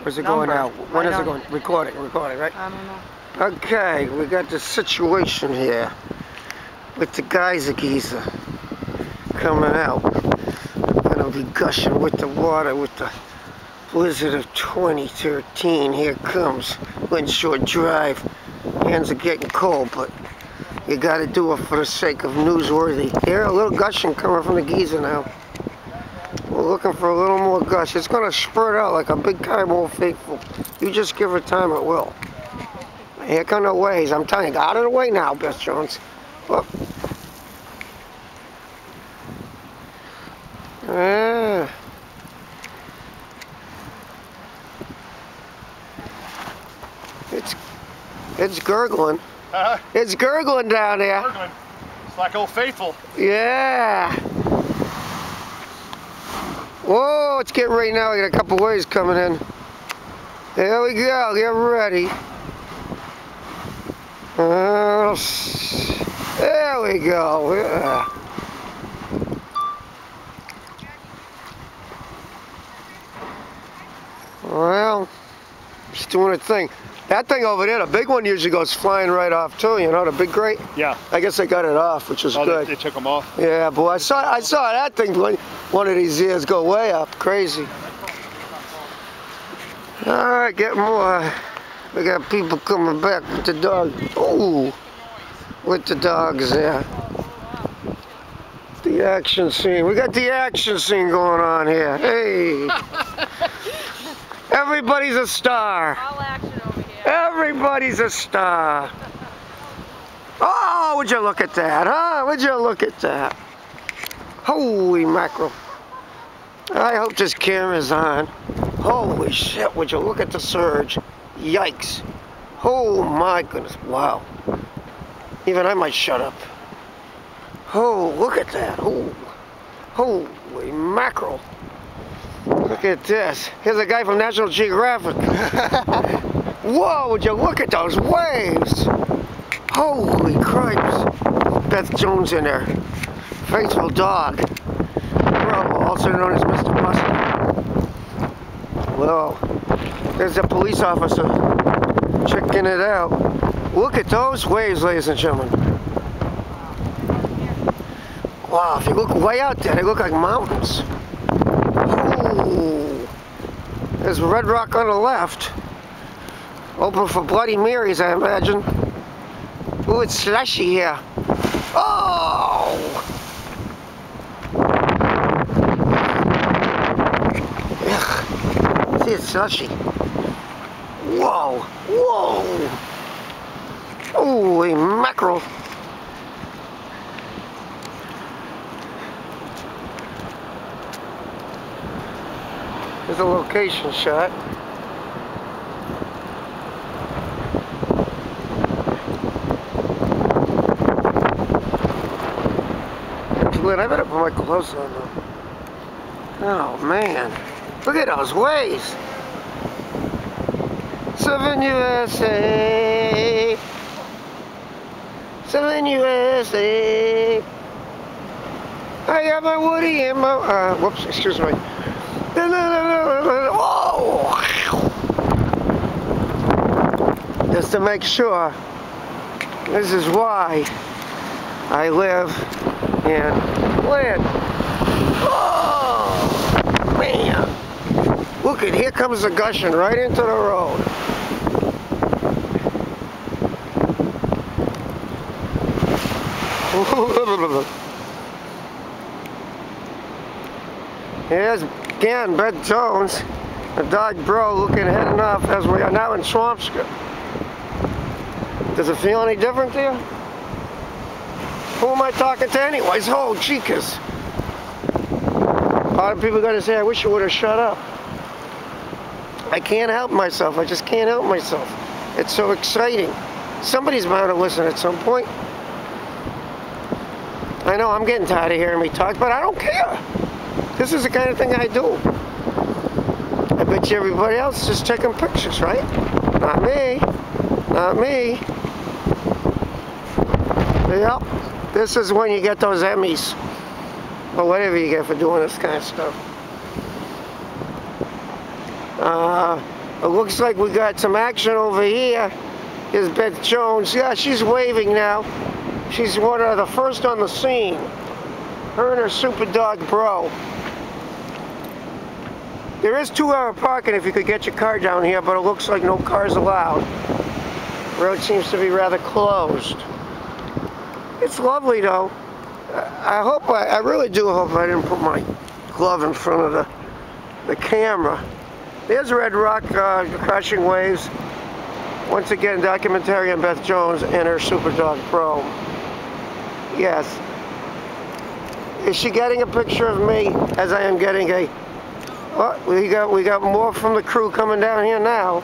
Where's it going now? When is it going? Recording, right? I don't know. Okay, we got the situation here with the geyser coming out. Gonna be gushing with the water with the blizzard of 2013. Here comes Lynn Shore Drive. Hands are getting cold, but you gotta do it for the sake of newsworthy. Here, a little gushing coming from the geyser now. We're looking for a little more gush. It's gonna spurt out like a big time old faithful. You just give her time, it will. Here come the waves. I'm telling you, out of the way now, Beth Jones. Look. Yeah. It's gurgling. It's gurgling down there. Gurgling. It's like Old Faithful. Yeah. Whoa, it's getting right now. We got a couple waves coming in. There we go. Get ready. There we go. Yeah. Well, it's doing a thing. That thing over there, the big one usually goes flying right off too, you know, the big grate? Yeah. I guess they got it off, which is good. They took them off? Yeah, boy, I saw that thing, one of these years go way up, crazy. All right, get more. We got people coming back with the dog. Ooh, with the dogs there. The action scene. We got the action scene going on here. Hey. Everybody's a star. All action over here. Everybody's a star. Oh, would you look at that, huh? Would you look at that? Holy mackerel. I hope this camera's on. Holy shit, would you look at the surge? Yikes. Oh my goodness, wow. Even I might shut up. Oh, look at that. Oh, holy mackerel. Look at this. Here's a guy from National Geographic. Whoa, would you look at those waves? Holy cripes. Beth Jones in there. Faithful dog. Bro, also known as Mr. Buster. Well, there's a police officer checking it out. Look at those waves, ladies and gentlemen. Wow, if you look way out there, they look like mountains. Ooh. There's Red Rock on the left. Open for Bloody Marys, I imagine. Ooh, it's slushy here. Oh! Ugh. See, it's slushy. Whoa! Whoa! Holy mackerel! There's a location shot. Lynn, I better put my clothes on though. Oh man, look at those waves. 7 USA. 7 USA. I got my Woody in my, whoops, excuse me. Oh! Just to make sure, this is why I live in Lynn. Oh, man. Look at, here comes the gushing right into the road. Here's again Beth Jones, the dog bro, heading off as we are now in Swampscott. Does it feel any different to you? Who am I talking to anyways? Oh, chicas. A lot of people are going to say, I wish you would have shut up. I can't help myself. I just can't help myself. It's so exciting. Somebody's bound to listen at some point. I know I'm getting tired of hearing me talk, but I don't care. This is the kind of thing I do. I bet you everybody else is just taking pictures, right? Not me. Not me. Yep. This is when you get those Emmys. Or whatever you get for doing this kind of stuff. It looks like we got some action over here. Here's Beth Jones. Yeah, she's waving now. She's one of the first on the scene. Her and her super dog bro. There is 2-hour parking if you could get your car down here, but it looks like no cars allowed. Road seems to be rather closed. It's lovely though. I really do hope I didn't put my glove in front of the camera. There's Red Rock crashing waves. Once again, documentary on Beth Jones and her super dog Pro. Yes. Is she getting a picture of me as I am getting a... Oh, we got more from the crew coming down here now.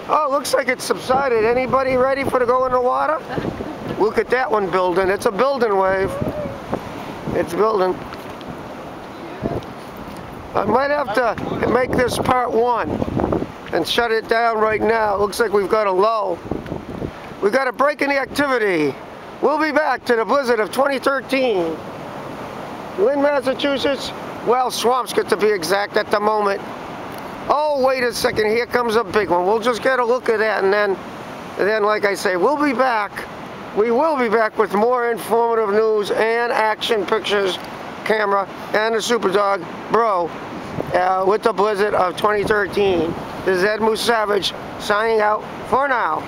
Oh, looks like it's subsided. Anybody ready for to go in the water? Look at that one building. It's a building wave. It's building. I might have to make this part 1 and shut it down right now. Looks like we've got a lull. We've got a break in the activity. We'll be back to the blizzard of 2013. Lynn, Massachusetts. Well, Swampscott to be exact at the moment. Oh, wait a second. Here comes a big one. We'll just get a look at that, and then, like I say, we'll be back. We will be back with more informative news and action pictures, camera, and the super dog bro with the blizzard of 2013. This is Ed Moose Savage signing out for now.